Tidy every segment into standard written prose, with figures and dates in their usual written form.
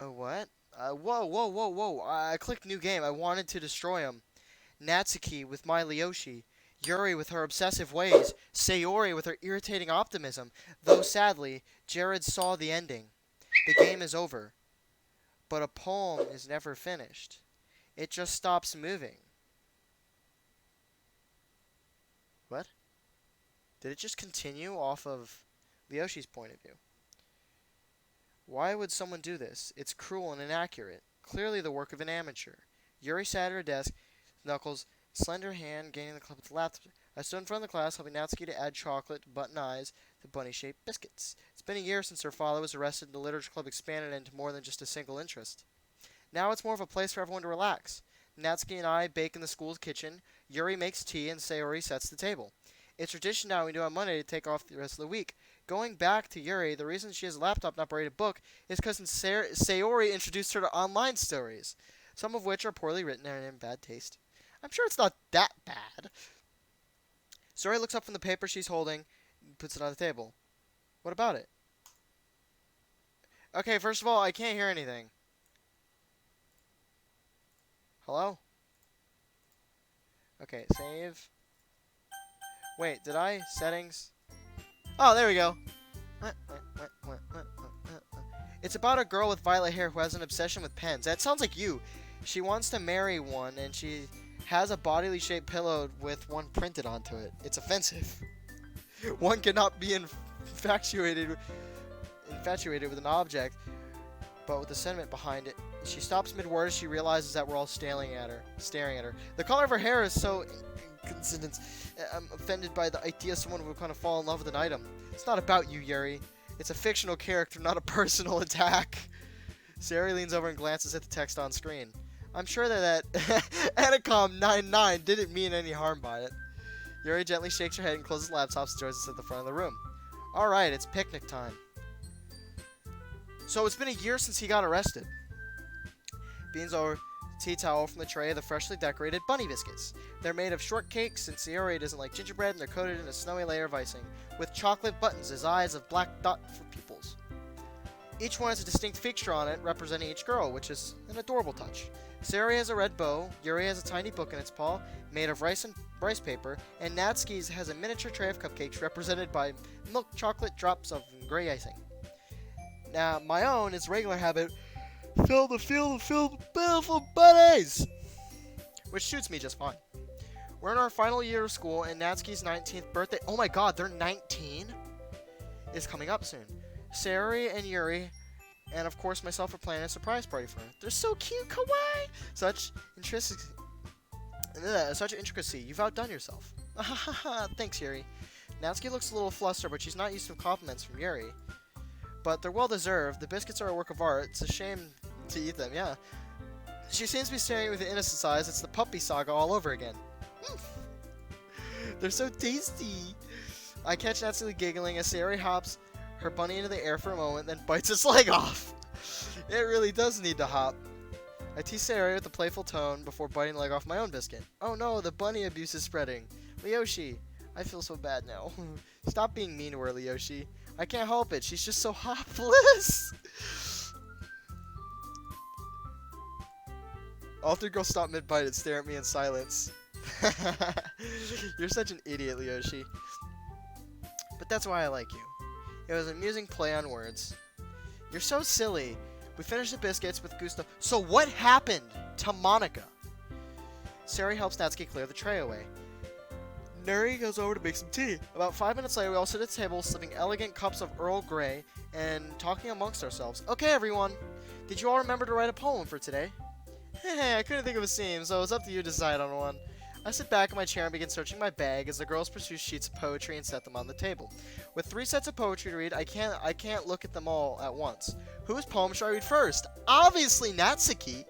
What? Whoa, whoa, whoa, whoa. I clicked new game. I wanted to destroy him. Natsuki with my Leoshi. Yuri with her obsessive ways. Sayori with her irritating optimism. Though sadly, Jared saw the ending. The game is over. But a poem is never finished. It just stops moving. What? Did it just continue off of Leoshi's point of view? Why would someone do this? It's cruel and inaccurate. Clearly the work of an amateur. Yuri sat at her desk, knuckles, slender hand gaining the club with the laptop. I stood in front of the class, helping Natsuki to add chocolate, button eyes, to bunny-shaped biscuits. It's been a year since her father was arrested and the literature club expanded into more than just a single interest. Now it's more of a place for everyone to relax. Natsuki and I bake in the school's kitchen, Yuri makes tea, and Sayori sets the table. It's tradition now we do on Monday to take off the rest of the week. Going back to Yuri, the reason she has a laptop not buried a book is because Sayori introduced her to online stories, some of which are poorly written and in bad taste. I'm sure it's not that bad. Sayori looks up from the paper she's holding and puts it on the table. What about it? Okay, first of all, I can't hear anything. Hello? Okay, save. Wait, did I? Settings? Oh, there we go. It's about a girl with violet hair who has an obsession with pens. That sounds like you. She wants to marry one, and she has a bodily shaped pillow with one printed onto it. It's offensive. One cannot be infatuated with an object, but with the sentiment behind it. She stops mid-word as she realizes that we're all staring at her. The color of her hair is so inconsistent. I'm offended by the idea someone would kind of fall in love with an item. It's not about you, Yuri. It's a fictional character, not a personal attack. Sayori leans over and glances at the text on screen. I'm sure that Anacom 99 didn't mean any harm by it. Yuri gently shakes her head and closes the laptop and joins us at the front of the room. Alright, it's picnic time. So it's been a year since he got arrested. Beans over tea towel from the tray of the freshly decorated bunny biscuits. They're made of shortcakes, and Sayori doesn't like gingerbread, and they're coated in a snowy layer of icing, with chocolate buttons as eyes of black dot for pupils. Each one has a distinct fixture on it, representing each girl, which is an adorable touch. Sayori has a red bow, Yuri has a tiny book in its paw, made of rice paper, and Natsuki's has a miniature tray of cupcakes represented by milk chocolate drops of gray icing. Now, my own is regular habit, fill the field with beautiful bunnies! Which suits me just fine. We're in our final year of school, and Natsuki's 19th birthday, oh my god, they're 19? Is coming up soon. Sayori and Yuri, and of course myself, are planning a surprise party for her. They're so cute, kawaii! Such intricacy. You've outdone yourself. Thanks, Yuri. Natsuki looks a little flustered, but she's not used to compliments from Yuri. But they're well deserved. The biscuits are a work of art. It's a shame to eat them, yeah. She seems to be staring with an innocent eyes. It's the puppy saga all over again. They're so tasty. I catch Natsuki giggling as Sayori hops her bunny into the air for a moment, then bites its leg off. It really does need to hop. I tease Sayori with a playful tone before biting the leg off my own biscuit. Oh no, the bunny abuse is spreading. Leoshi, I feel so bad now. Stop being mean to her, Leoshi. I can't help it. She's just so hopeless. All three girls stop mid-bite and stare at me in silence. You're such an idiot, Leoshi. But that's why I like you. It was an amusing play on words. You're so silly. We finished the biscuits with Gusto. So what happened to Monika? Sayori helps Natsuki clear the tray away. Nuri goes over to make some tea. About 5 minutes later, we all sit at the table, sipping elegant cups of Earl Grey and talking amongst ourselves. Okay, everyone. Did you all remember to write a poem for today? Hey, I couldn't think of a theme, so it's up to you to decide on one. I sit back in my chair and begin searching my bag as the girls pursue sheets of poetry and set them on the table. With 3 sets of poetry to read, I can't look at them all at once. Whose poem should I read first? Obviously Natsuki!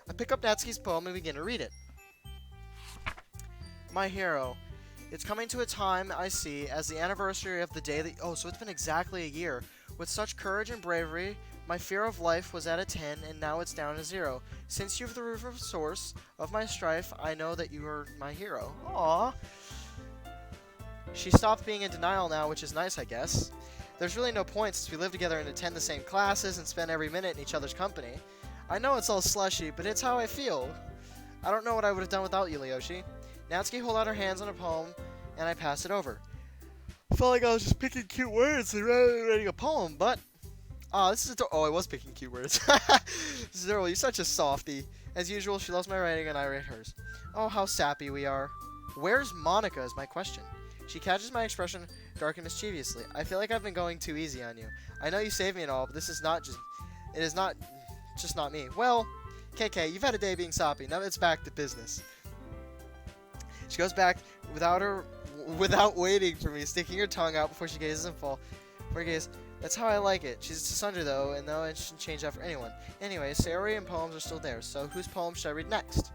I pick up Natsuki's poem and begin to read it. My hero. It's coming to a time, I see, as the anniversary of the day that... Oh, so it's been exactly a year. With such courage and bravery, my fear of life was at a 10, and now it's down to 0. Since you're the river source of my strife, I know that you are my hero. Aww. She stopped being in denial now, which is nice, I guess. There's really no point since we live together and attend the same classes and spend every minute in each other's company. I know it's all slushy, but it's how I feel. I don't know what I would have done without you, Leoshi. Natsuki hold out her hands on a poem, and I pass it over. Felt like I was just picking cute words and writing a poem, but... Oh, this is oh, I was picking key words. Zero, you're such a softie. As usual, she loves my writing and I write hers. Oh, how sappy we are. Where's Monika is my question. She catches my expression dark and mischievously. I feel like I've been going too easy on you. I know you saved me and all, but this is not just... It is not just not me. Well, KK, you've had a day being soppy. Now it's back to business. She goes back without waiting for me, sticking her tongue out before she gazes and fall. Before he gazes... That's how I like it. She's Sundra though, and no, it shouldn't change that for anyone. Anyway, Sayori and poems are still there, so whose poem should I read next?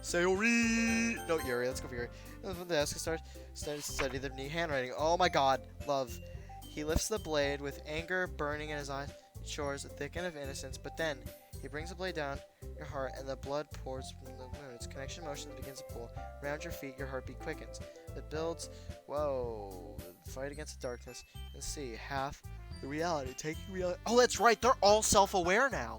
Sayori! No, Yuri. Let's go for Yuri. The desk starts to study the neat handwriting. Oh my god, love. He lifts the blade with anger burning in his eyes. It shores a thicken of innocence, but then he brings the blade down your heart, and the blood pours from the wounds. Connection motion begins to pull. Around your feet, your heartbeat quickens. It builds. Whoa. Fight against the darkness. And see, half the reality. Taking reality. Oh, that's right. They're all self-aware now.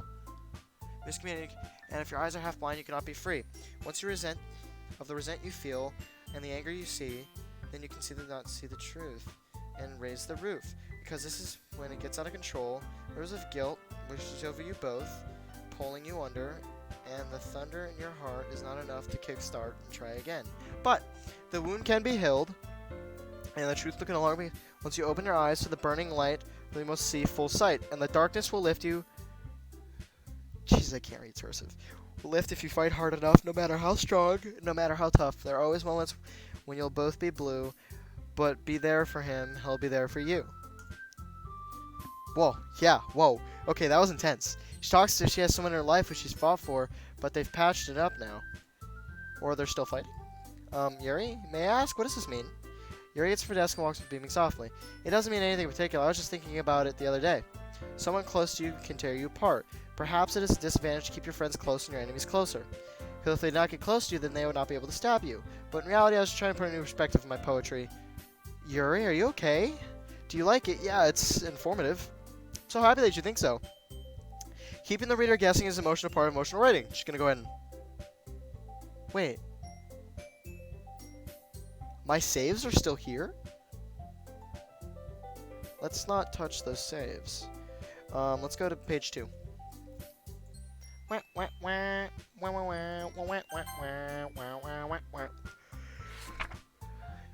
Miscommunicating. And if your eyes are half blind, you cannot be free. Once you resent you feel and the anger you see, then you can not see the truth and raise the roof. Because this is when it gets out of control. Rivers of guilt wishes over you both, pulling you under, and the thunder in your heart is not enough to kickstart and try again. But the wound can be healed, and the truth can alarm you. Once you open your eyes to the burning light, you must see full sight, and the darkness will lift you. Jesus, I can't read cursive. Will lift if you fight hard enough, no matter how strong, no matter how tough. There are always moments when you'll both be blue, but be there for him, he'll be there for you. Whoa, yeah, whoa. Okay, that was intense. She has someone in her life who she's fought for, but they've patched it up now. Or they're still fighting. Yuri, may I ask, what does this mean? Yuri gets to her desk and walks with beaming softly. It doesn't mean anything in particular, I was just thinking about it the other day. Someone close to you can tear you apart. Perhaps it is a disadvantage to keep your friends close and your enemies closer. Because if they did not get close to you, then they would not be able to stab you. But in reality, I was just trying to put a new perspective in my poetry. Yuri, are you okay? Do you like it? Yeah, it's informative. I'm so happy that you think so. Keeping the reader guessing is an emotional part of emotional writing. Just gonna go ahead and... Wait. My saves are still here? Let's not touch those saves. Let's go to page 2. At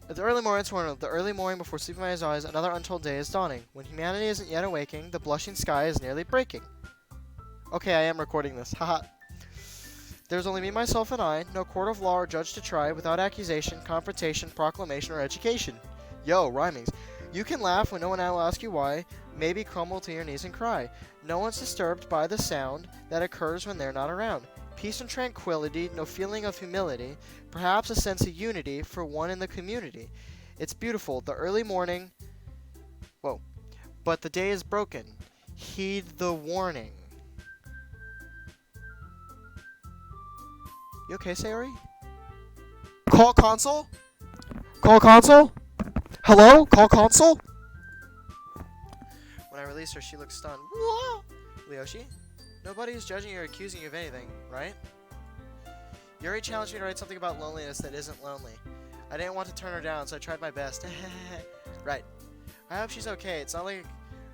the early morning before sleeping my eyes, another untold day is dawning. When humanity isn't yet awaking, the blushing sky is nearly breaking. Okay, I am recording this. Haha. There's only me, myself, and I, no court of law or judge to try, without accusation, confrontation, proclamation, or education. Yo, rhymings. You can laugh when no one will ask you why, maybe crumble to your knees and cry. No one's disturbed by the sound that occurs when they're not around. Peace and tranquility, no feeling of humility, perhaps a sense of unity for one in the community. It's beautiful, the early morning... Whoa. But the day is broken. Heed the warning. You okay, Sayori? Call console? Call console? Hello? Call console? When I release her, she looks stunned. Whoa! Leoshi? Nobody is judging you or accusing you of anything, right? Yuri challenged me to write something about loneliness that isn't lonely. I didn't want to turn her down, so I tried my best. Right. I hope she's okay. It's not like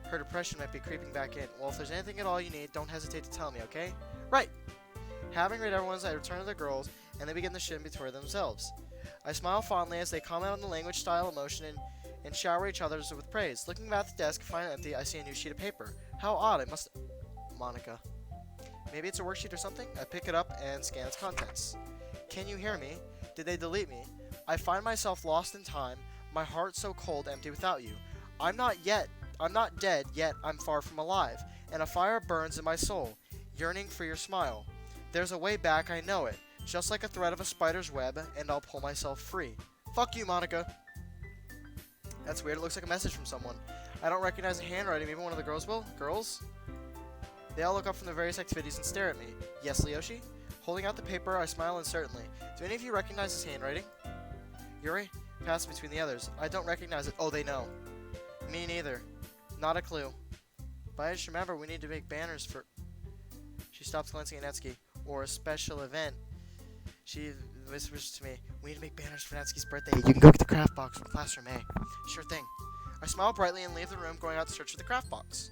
her depression might be creeping back in. Well, if there's anything at all you need, don't hesitate to tell me, okay? Right! Having read everyone's, I return to the girls, and they begin to shim between themselves. I smile fondly as they comment on the language, style, emotion, and shower each other with praise. Looking back at the desk, find it empty, I see a new sheet of paper. How odd, I must... Monika. Maybe it's a worksheet or something? I pick it up and scan its contents. Can you hear me? Did they delete me? I find myself lost in time, my heart so cold, empty without you. I'm not dead, yet I'm far from alive, and a fire burns in my soul, yearning for your smile. There's a way back, I know it. Just like a thread of a spider's web, and I'll pull myself free. Fuck you, Monika. That's weird, it looks like a message from someone. I don't recognize the handwriting, maybe one of the girls will? Girls? They all look up from their various activities and stare at me. Yes, Leoshi? Holding out the paper, I smile uncertainly. Do any of you recognize this handwriting? Yuri? Pass between the others. I don't recognize it. Oh, they know. Me neither. Not a clue. But I just remember we need to make banners for... She stops glancing at Natsuki. Or a special event. She whispers to me, we need to make banners for Natsuki's birthday. You can go get the craft box from classroom A. Sure thing. I smile brightly and leave the room, going out to search for the craft box.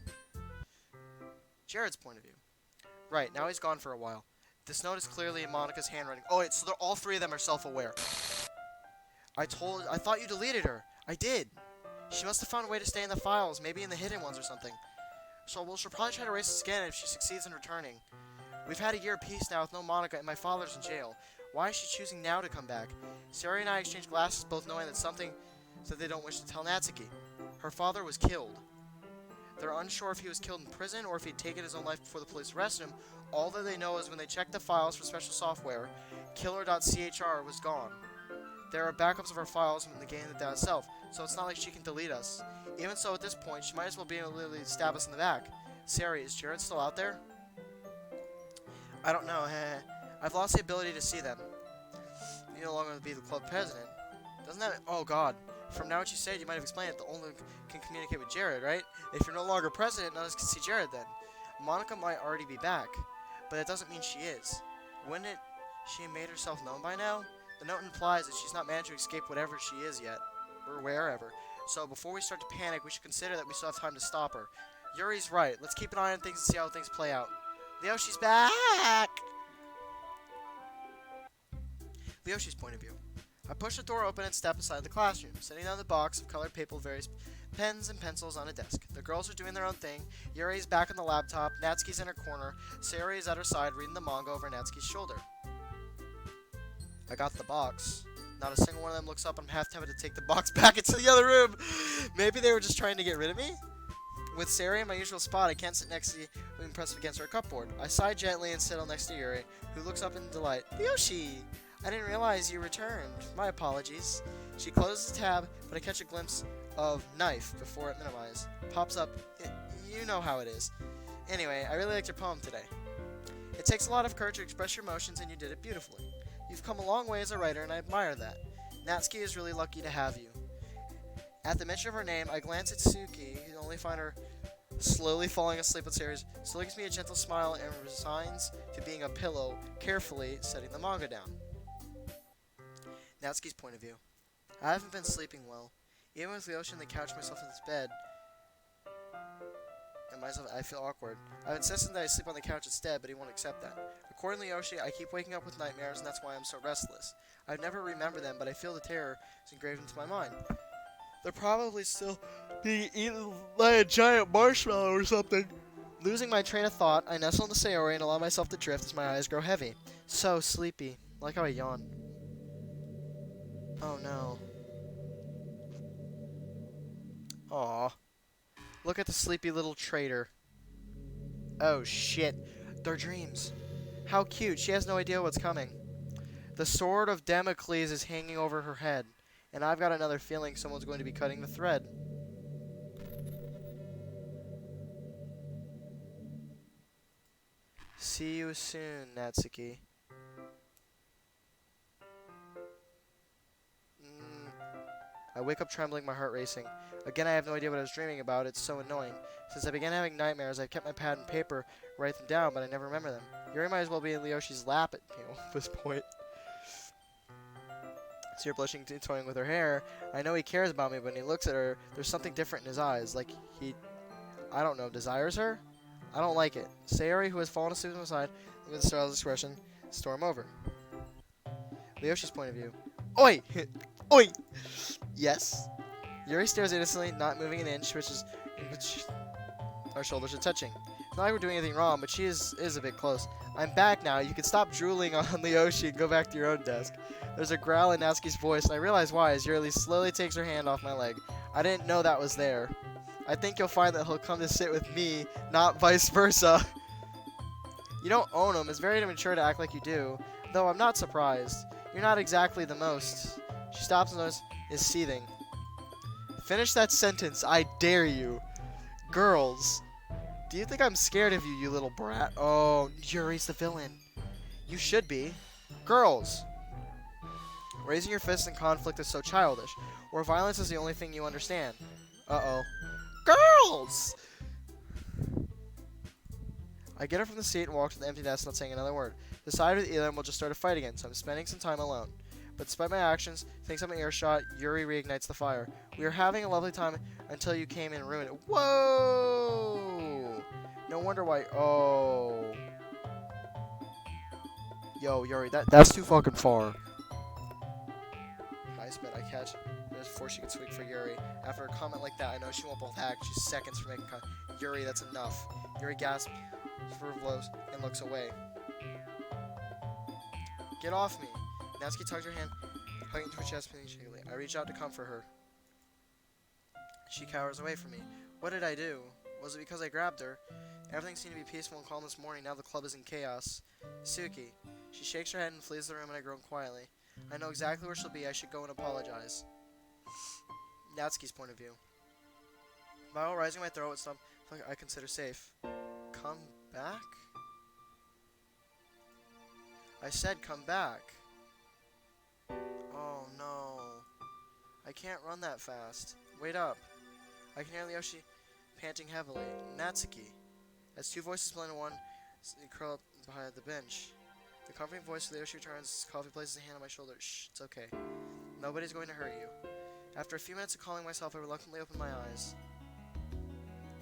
Jared's point of view. Right, now he's gone for a while. This note is clearly in Monika's handwriting. Oh wait, so all three of them are self-aware. I thought you deleted her. I did. She must have found a way to stay in the files, maybe in the hidden ones or something. So she'll probably try to erase us again if she succeeds in returning. We've had a year of peace now with no Monika, and my father's in jail. Why is she choosing now to come back? Sari and I exchanged glasses, both knowing that something that they don't wish to tell Natsuki. Her father was killed. They're unsure if he was killed in prison or if he'd taken his own life before the police arrested him. All that they know is when they checked the files for special software, killer.chr was gone. There are backups of our files from the game itself, so it's not like she can delete us. Even so, at this point, she might as well be able to literally stab us in the back. Sari, is Jared still out there? I don't know. I've lost the ability to see them. You no longer be the club president. Doesn't that... Oh, God. From now what you said, you might have explained it. The only can communicate with Jared, right? If you're no longer president, none of us can see Jared then. Monika might already be back, but that doesn't mean she is. Wouldn't it... She made herself known by now? The note implies that she's not managed to escape whatever she is yet. Or wherever. So before we start to panic, we should consider that we still have time to stop her. Yuri's right. Let's keep an eye on things and see how things play out. Leoshi's back! Leoshi's point of view. I push the door open and step inside the classroom, setting down the box of colored paper with various pens and pencils on a desk. The girls are doing their own thing. Yuri's back on the laptop. Natsuki's in her corner. Sari is at her side reading the manga over Natsuki's shoulder. I got the box. Not a single one of them looks up. I'm half tempted to take the box back into the other room. Maybe they were just trying to get rid of me? With Sari in my usual spot, I can't sit next to you when pressed against her cupboard. I sigh gently and settle next to Yuri, who looks up in delight. Yoshi! I didn't realize you returned. My apologies. She closes the tab, but I catch a glimpse of knife before it minimizes. Pops up. You know how it is. Anyway, I really liked your poem today. It takes a lot of courage to express your emotions, and you did it beautifully. You've come a long way as a writer, and I admire that. Natsuki is really lucky to have you. At the mention of her name, I glance at Suki, and only find her slowly falling asleep with Sari's. Slowly gives me a gentle smile and resigns to being a pillow, carefully setting the manga down. Natsuki's point of view. I haven't been sleeping well. Even with Leoshi on the couch, myself in this bed, and myself, I feel awkward. I've insisted that I sleep on the couch instead, but he won't accept that. According to Leoshi, I keep waking up with nightmares, and that's why I'm so restless. I've never remembered them, but I feel the terror is engraved into my mind. They're probably still being eaten by a giant marshmallow or something. Losing my train of thought, I nestle into Sayori and allow myself to drift as my eyes grow heavy. So sleepy. Like how I yawn. Oh no. Aw. Look at the sleepy little traitor. Oh shit. They're dreams. How cute. She has no idea what's coming. The sword of Damocles is hanging over her head. And I've got another feeling someone's going to be cutting the thread. See you soon, Natsuki. I wake up trembling, my heart racing. Again, I have no idea what I was dreaming about. It's so annoying. Since I began having nightmares, I've kept my pad and paper, write them down, but I never remember them. Yuri might as well be in Leoshi's lap at this point. See her blushing, toying with her hair. I know he cares about me, but when he looks at her, there's something different in his eyes. Like he, I don't know, desires her? I don't like it. Sayori, who has fallen asleep on my side, with a startled expression, storm over. Leoshi's point of view. Oi! Oi! Yes? Yuri stares innocently, not moving an inch, which our shoulders are touching. It's not like we're doing anything wrong, but she is a bit close. I'm back now. You can stop drooling on Leoshi and go back to your own desk. There's a growl in Natsuki's voice, and I realize why, as Yuri slowly takes her hand off my leg. I didn't know that was there. I think you'll find that he'll come to sit with me, not vice versa. You don't own him. It's very immature to act like you do, though I'm not surprised. You're not exactly the most. She stops and is seething. Finish that sentence, I dare you. Girls. Do you think I'm scared of you, you little brat? Oh, Yuri's the villain. You should be. Girls. Raising your fists in conflict is so childish. Or violence is the only thing you understand. Uh-oh. girls! I get up from the seat and walk to the empty desk, not saying another word. Decided with Elam we'll just start a fight again, so I'm spending some time alone. But despite my actions, thinks I'm an earshot, Yuri reignites the fire. We were having a lovely time until you came in and ruined it. Whoa! No wonder why. Oh. Yo, Yuri, that's too fucking far. High spin, I catch just before she can swing for Yuri. After a comment like that, I know she won't both hack. She's seconds from making Yuri, that's enough. Yuri gasps for blows and looks away. Get off me. Natsuki tugs her hand, hugging to her chest, pinning shakily. I reach out to comfort her. She cowers away from me. What did I do? Was it because I grabbed her? Everything seemed to be peaceful and calm this morning. Now the club is in chaos. Suki. She shakes her head and flees the room, and I groan quietly. I know exactly where she'll be. I should go and apologize. Natsuki's point of view. Bile rising in my throat with something I consider safe. Come back? I said come back. Oh no. I can't run that fast. Wait up. I can hear Leoshi panting heavily. Natsuki. As two voices blend in one, curl up behind the bench. The comforting voice of Leoshi returns. Coffee places a hand on my shoulder. Shh, it's okay. Nobody's going to hurt you. After a few minutes of calming myself, I reluctantly open my eyes.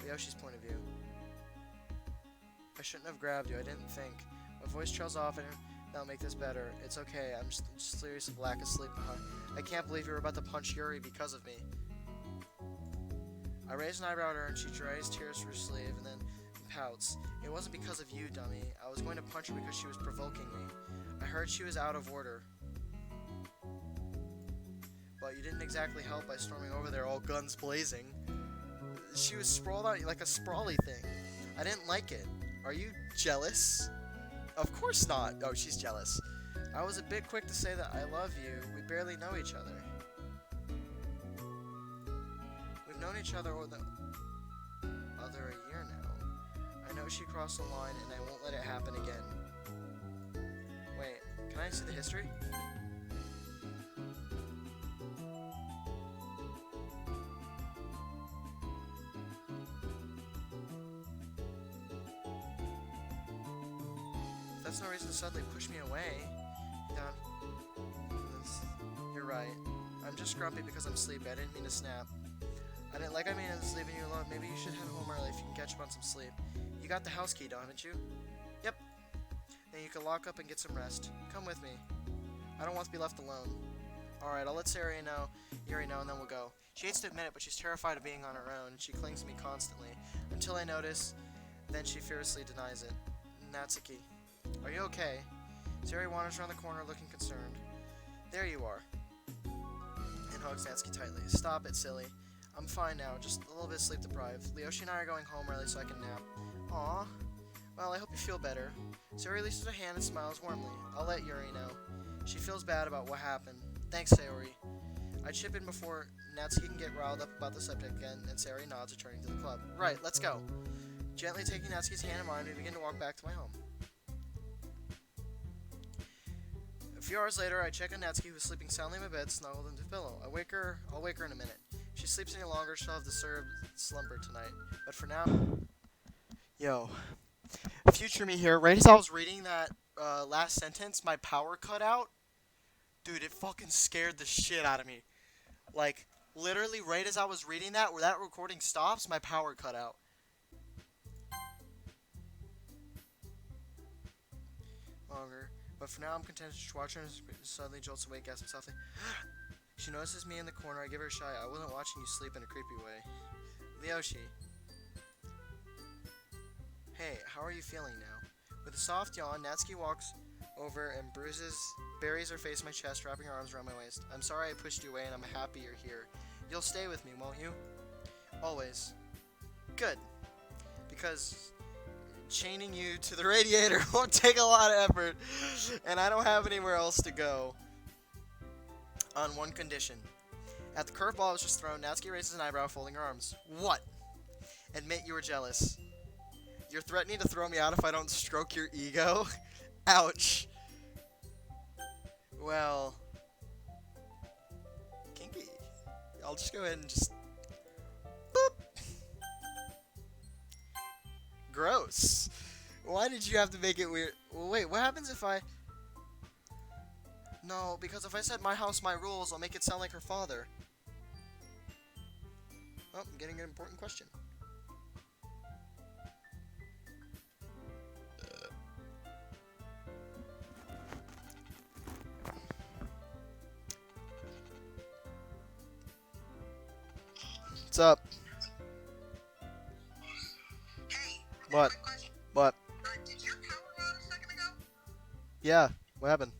Leoshi's point of view. I shouldn't have grabbed you. I didn't think. My voice trails off, and that'll make this better. It's okay. I'm just serious of lack of sleep behind. I can't believe you were about to punch Yuri because of me. I raise an eyebrow at her, and she dries tears from her sleeve, and then pouts. It wasn't because of you, dummy. I was going to punch her because she was provoking me. I heard she was out of order. But you didn't exactly help by storming over there all guns blazing. She was sprawled out like a sprawly thing. I didn't like it. Are you jealous? Of course not. Oh, she's jealous. I was a bit quick to say that I love you. We barely know each other. We've known each other over a year now. I know she crossed the line, and I won't let it happen again. Wait, can I see the history? That's no reason to suddenly push me away. You're right. I'm just grumpy because I'm sleepy. I didn't mean to snap. I mean leaving you alone. Maybe you should head home early if you can catch up on some sleep. You got the house key, haven't you? Yep. Then you can lock up and get some rest. Come with me. I don't want to be left alone. Alright, I'll let Yuri know, and then we'll go. She hates to admit it, but she's terrified of being on her own. She clings to me constantly. Until I notice, then she fiercely denies it. Natsuki. Are you okay? Yuri wanders around the corner looking concerned. There you are. And hugs Natsuki tightly. Stop it, silly. I'm fine now, just a little bit sleep deprived. Leoshi and I are going home early so I can nap. Aw. Well, I hope you feel better. Sayori releases her hand and smiles warmly. I'll let Yuri know. She feels bad about what happened. Thanks, Sayori. I chip in before Natsuki can get riled up about the subject again, and Sayori nods, returning to the club. Right, let's go. Gently taking Natsuki's hand in mine, we begin to walk back to my home. A few hours later, I check on Natsuki, who's sleeping soundly in my bed, snuggled into the pillow. I'll wake her in a minute. If she sleeps any longer, she'll have disturbed slumber tonight. But for now... Yo. Future me here. Right as I was reading that last sentence, my power cut out. Dude, it fucking scared the shit out of me. Like, literally right as I was reading that, where that recording stops, my power cut out. Longer. But for now, I'm content to just watch her and suddenly jolts awake, gasping softly. She notices me in the corner. I give her a shy. I wasn't watching you sleep in a creepy way. Leoshi. Hey, how are you feeling now? With a soft yawn, Natsuki walks over and buries her face in my chest, wrapping her arms around my waist. I'm sorry I pushed you away, and I'm happy you're here. You'll stay with me, won't you? Always. Good. Because chaining you to the radiator won't take a lot of effort, and I don't have anywhere else to go. On one condition. At the curveball I was just thrown, Natsuki raises an eyebrow, folding her arms. What? Admit you were jealous. You're threatening to throw me out if I don't stroke your ego? Ouch. Well, kinky. I'll just go ahead and just boop. gross. Why did you have to make it weird? Well, wait, what happens if I... No, because if I said my house, my rules, I'll make it sound like her father. Oh, I'm getting an important question. What's up? Hey, What? quick question. What? Did your power go out a second ago? Yeah, what happened?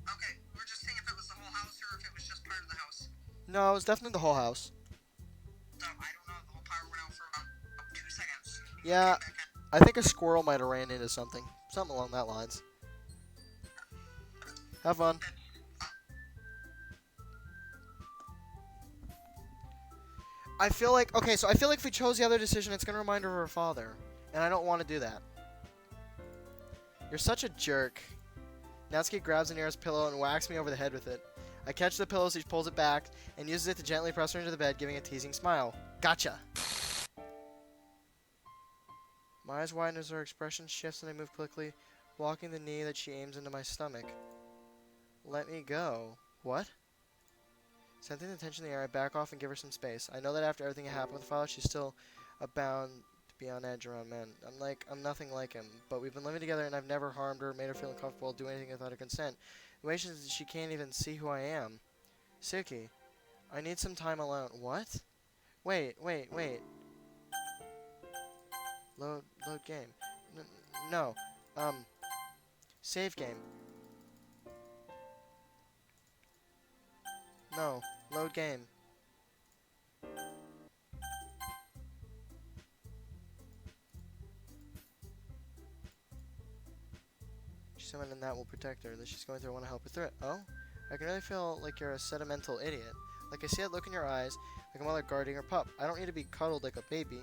Okay, we're just seeing if it was the whole house or if it was just part of the house. No, it was definitely the whole house. No, I don't know. The whole power went out for about 2 seconds. Yeah, Came back I think a squirrel might have ran into something. Something along that lines. Have fun. I feel like, okay, so I feel like if we chose the other decision, it's going to remind her of her father. And I don't want to do that. You're such a jerk. Natsuki grabs the nearest pillow and whacks me over the head with it. I catch the pillow so she pulls it back and uses it to gently press her into the bed, giving a teasing smile. Gotcha! My eyes widen as her expression shifts and I move quickly, blocking the knee that she aims into my stomach. Let me go. What? Sensing the tension in the air, I back off and give her some space. I know that after everything that happened with the father, she's still bound to be on edge around men. I'm nothing like him, but we've been living together and I've never harmed her, made her feel uncomfortable, do anything without her consent. The way she can't even see who I am. Suki, I need some time alone. What? Wait. Load game. No. Save game. No. Load game. She's someone and that will protect her. That she's going through, I want to help her through it. Oh? I can really feel like you're a sentimental idiot. Like I see that look in your eyes, like a mother guarding her pup. I don't need to be cuddled like a baby.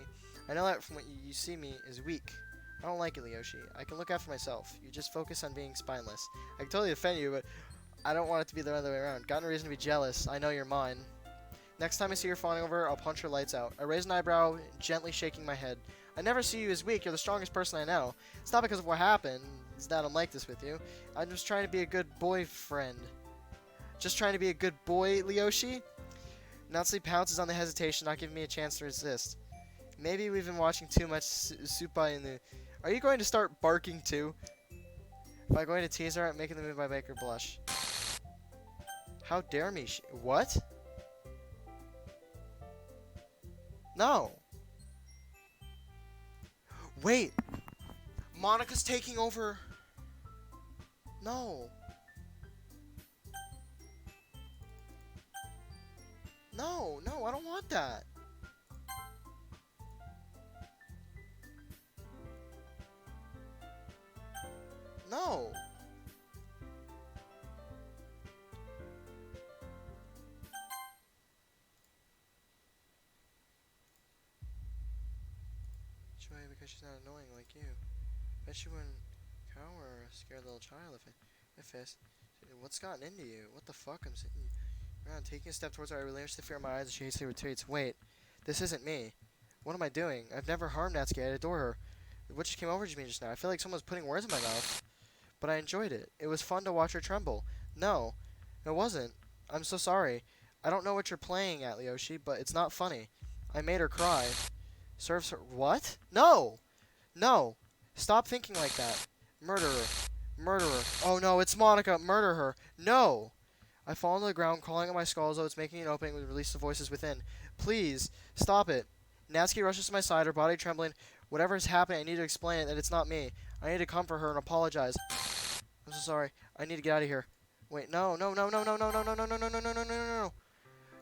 I know that from what you see me is weak. I don't like it, Leoshi. I can look after myself. You just focus on being spineless. I can totally defend you, but I don't want it to be the other way around. Got no reason to be jealous. I know you're mine. Next time I see her fawning over her, I'll punch her lights out. I raise an eyebrow, gently shaking my head. I never see you as weak. You're the strongest person I know. It's not because of what happened. It's that I'm like this with you. I'm just trying to be a good boyfriend. Just trying to be a good boy, Leoshi? Natsuki pounces on the hesitation, not giving me a chance to resist. Maybe we've been watching too much Supai in the... Are you going to start barking too? Am I going to tease her at making the move by make her blush? How dare me? What? No. Wait. Monika's taking over. No. No, I don't want that. No. Joy, because she's not annoying like you. Bet she wouldn't cower or a scared little child if what's gotten into you? What the fuck? I'm sitting around taking a step towards her. I relinquish the fear in my eyes as she hastily retreats. Wait, this isn't me. What am I doing? I've never harmed Natsuki. I adore her. What just came over to me just now? I feel like someone's putting words in my mouth. But I enjoyed it. It was fun to watch her tremble. No, it wasn't. I'm so sorry. I don't know what you're playing at, Leoshi, but it's not funny. I made her cry. Serves her... What? No! No! Stop thinking like that. Murderer. Murderer. Oh no, it's Monika. Murder her. No! I fall into the ground, crawling at my skull as though it's making an opening with release the voices within. Please, stop it. Natsuki rushes to my side, her body trembling. Whatever is happening, I need to explain it, that it's not me. I need to comfort her and apologize. I'm so sorry. I need to get out of here. Wait, no.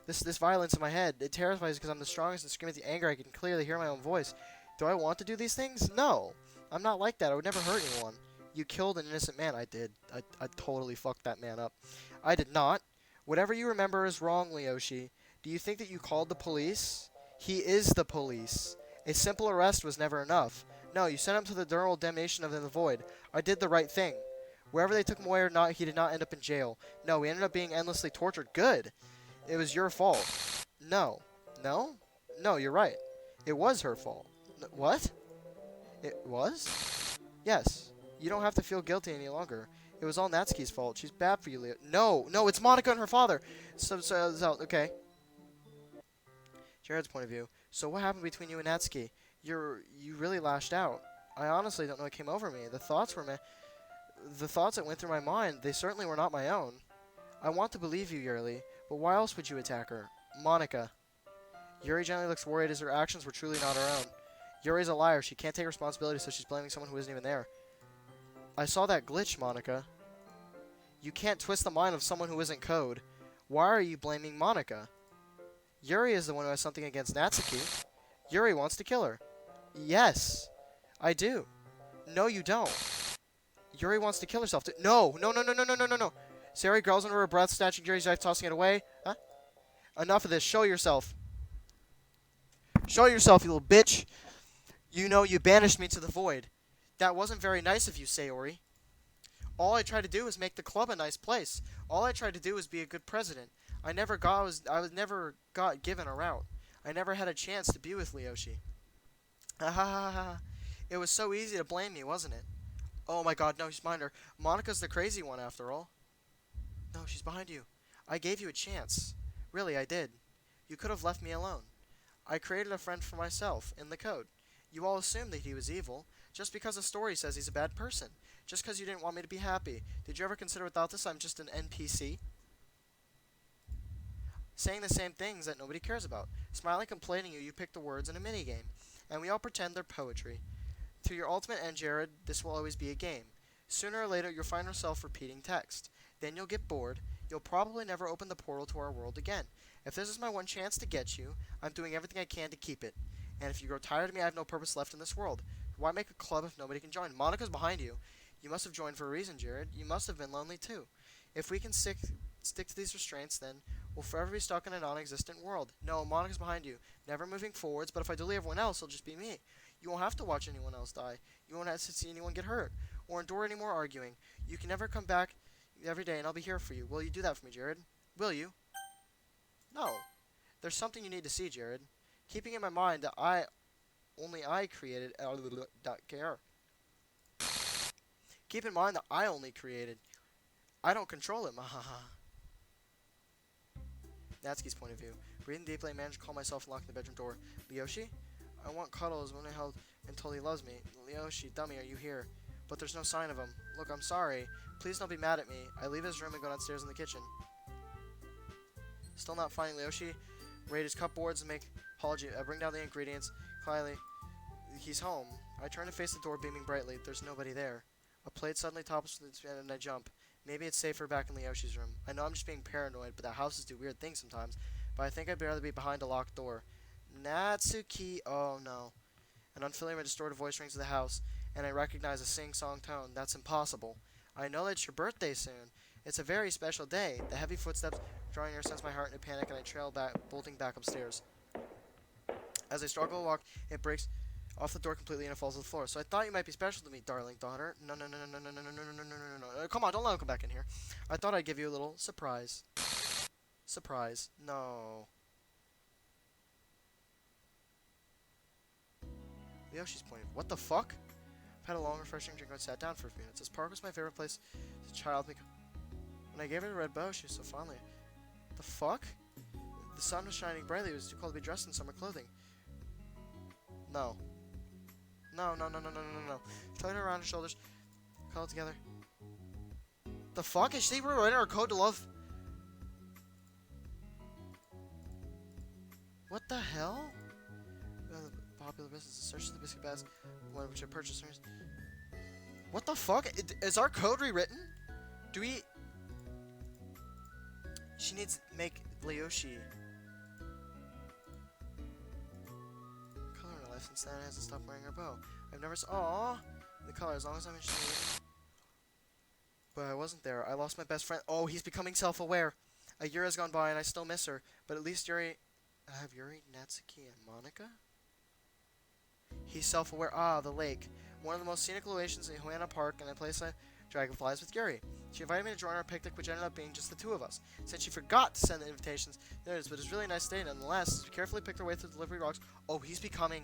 This violence in my head, it terrifies because I'm the strongest and scream at the anger. I can clearly hear my own voice. Do I want to do these things? No. I'm not like that. I would never hurt anyone. You killed an innocent man. I did. I totally fucked that man up. I did not. Whatever you remember is wrong, Leoshi. Do you think that you called the police? He is the police. A simple arrest was never enough. No, you sent him to the eternal damnation of the void. I did the right thing. Wherever they took him away or not, he did not end up in jail. No, he ended up being endlessly tortured. Good. It was your fault. No. No? No, you're right. It was her fault. What? It was? Yes. You don't have to feel guilty any longer. It was all Natsuki's fault. She's bad for you, Leo. No, no, it's Monika and her father. Okay. Jared's point of view. So what happened between you and Natsuki? You really lashed out. I honestly don't know what came over me. The thoughts that went through my mind, they certainly were not my own. I want to believe you, Yuri, but why else would you attack her? Monika. Yuri gently looks worried as her actions were truly not her own. Yuri's a liar. She can't take responsibility, so she's blaming someone who isn't even there. I saw that glitch, Monika. You can't twist the mind of someone who isn't code. Why are you blaming Monika? Yuri is the one who has something against Natsuki. Yuri wants to kill her. Yes, I do. No, you don't. Yuri wants to kill herself too. No, no, no, no, no, no, no, no, no. Sari growls under her breath, snatching Yuri's knife, tossing it away. Huh? Enough of this. Show yourself. Show yourself, you little bitch. You know you banished me to the void. That wasn't very nice of you, Sayori. All I tried to do was make the club a nice place. All I tried to do was be a good president. I never got given a route. I never had a chance to be with Leoshi. It was so easy to blame me, wasn't it? Oh my god, no, she's behind her. Monika's the crazy one, after all. No, she's behind you. I gave you a chance. Really, I did. You could have left me alone. I created a friend for myself, in the code. You all assumed that he was evil, just because the story says he's a bad person. Just because you didn't want me to be happy. Did you ever consider without this I'm just an NPC? Saying the same things that nobody cares about. Smiling, complaining you pick the words in a minigame. And we all pretend they're poetry. To your ultimate end, Jared, this will always be a game. Sooner or later, you'll find yourself repeating text. Then you'll get bored. You'll probably never open the portal to our world again. If this is my one chance to get you, I'm doing everything I can to keep it. And if you grow tired of me, I have no purpose left in this world. Why make a club if nobody can join? Monika's behind you. You must have joined for a reason, Jared. You must have been lonely too. If we can stick to these restraints, then we'll forever be stuck in a non-existent world. No, Monika's behind you. Never moving forwards, but if I delete everyone else, it'll just be me. You won't have to watch anyone else die. You won't have to see anyone get hurt, or endure any more arguing. You can never come back every day, and I'll be here for you. Will you do that for me, Jared? Will you? No. There's something you need to see, Jared. Keeping in my mind that only I created... care. Keep in mind that I only created. I don't control it, mahaha. Natsuki's point of view. Breathing deeply, I managed to calm myself and lock the bedroom door. Leoshi? I want cuddles when I held and told he loves me. Leoshi, dummy, are you here? But there's no sign of him. Look, I'm sorry. Please don't be mad at me. I leave his room and go downstairs in the kitchen. Still not finding Leoshi. Raid his cupboards and make apology. I bring down the ingredients. Quietly, he's home. I turn to face the door, beaming brightly. There's nobody there. A plate suddenly topples and I jump. Maybe it's safer back in Leoshi's room. I know I'm just being paranoid, but the houses do weird things sometimes. But I think I'd rather be behind a locked door. Natsuki. Oh no. An unfamiliar and distorted voice rings to the house, and I recognize a sing-song tone. That's impossible. I know that it's your birthday soon. It's a very special day. The heavy footsteps drawing near sends my heart into panic, and I trail back, bolting back upstairs. As I struggle to walk, it breaks off the door completely and it falls to the floor. So I thought you might be special to me, darling daughter. No, no, no, no, no, no, no, no, no, no, no, no, no. Come on, don't let him come back in here. I thought I'd give you a little surprise. Surprise. No. Leoshi's pointing. What the fuck? I've had a long, refreshing drink and sat down for a few minutes. This park was my favorite place as a child. When I gave her the red bow, she was so fondly. The fuck? The sun was shining brightly. It was too cold to be dressed in summer clothing. No. No, no, no, no, no, no, no, no. Tied her around her shoulders. Cuddled together. The fuck? Is she rewriting our code to love? What the hell? Popular business. Search the biscuit bags. One which I purchased. What the fuck? Is our code rewritten? Do we... She needs to make Leoshi. Color in her life since then hasn't stopped wearing her bow. I've never saw. Aww. The color, as long as I'm interested. But I wasn't there. I lost my best friend. Oh, he's becoming self-aware. A year has gone by and I still miss her. But at least Yuri... I have Yuri, Natsuki, and Monika? He's self-aware. Ah, the lake. One of the most scenic locations in Huana Park, and I play dragonflies with Yuri. She invited me to join our picnic, which ended up being just the two of us. Since she forgot to send the invitations, there it is, but it's really a nice day nonetheless. As we carefully picked our way through the delivery rocks. Oh, he's becoming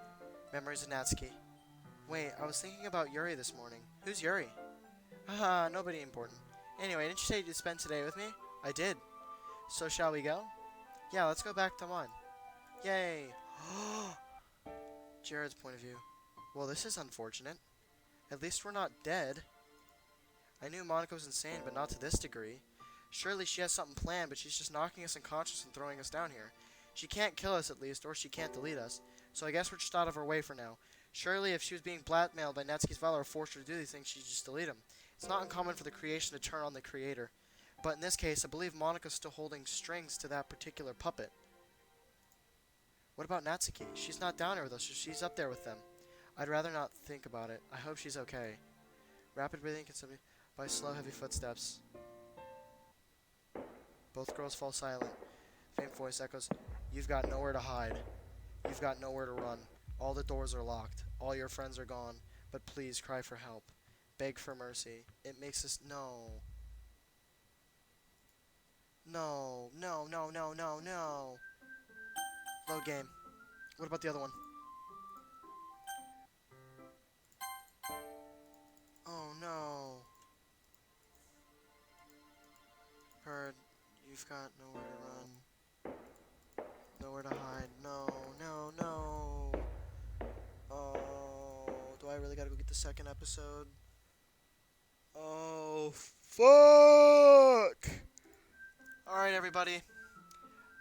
Memories of Natsuki. Wait, I was thinking about Yuri this morning. Who's Yuri? Haha, nobody important. Anyway, didn't you say you'd spend today with me? I did. So shall we go? Yeah, let's go back to Mon. Yay! Jared's point of view. Well, this is unfortunate. At least we're not dead. I knew Monika was insane, but not to this degree. Surely she has something planned, but she's just knocking us unconscious and throwing us down here. She can't kill us at least, or she can't delete us. So I guess we're just out of her way for now. Surely if she was being blackmailed by Natsuki's valor or forced her to do these things, she'd just delete him. It's not uncommon for the creation to turn on the creator. But in this case, I believe Monika's still holding strings to that particular puppet. What about Natsuki? She's not down here with us, so she's up there with them. I'd rather not think about it. I hope she's okay. Rapid breathing consuming by slow, heavy footsteps. Both girls fall silent. Faint voice echoes, "You've got nowhere to hide. You've got nowhere to run. All the doors are locked. All your friends are gone. But please cry for help. Beg for mercy. It makes us... No. No. No, no, no, no, no. Load game. What about the other one? Oh, no. Heard, you've got nowhere to run. Nowhere to hide. No, no, no. Oh, do I really gotta go get the second episode? Oh, fuck! Alright, everybody.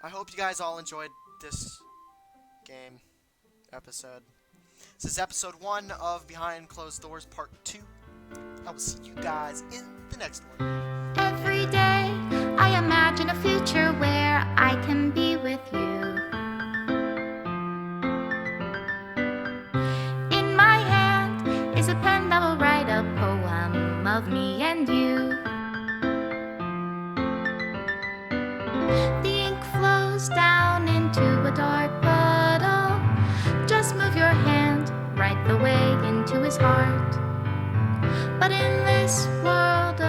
I hope you guys all enjoyed this game episode. This is episode 1 of Behind Closed Doors Part 2. I will see you guys in the next one. Every day I imagine a future where I can be with you. In my hand is a pen that will write a poem of me and you. The ink flows down into a dark puddle. Just move your hand right the way into his heart. But in this world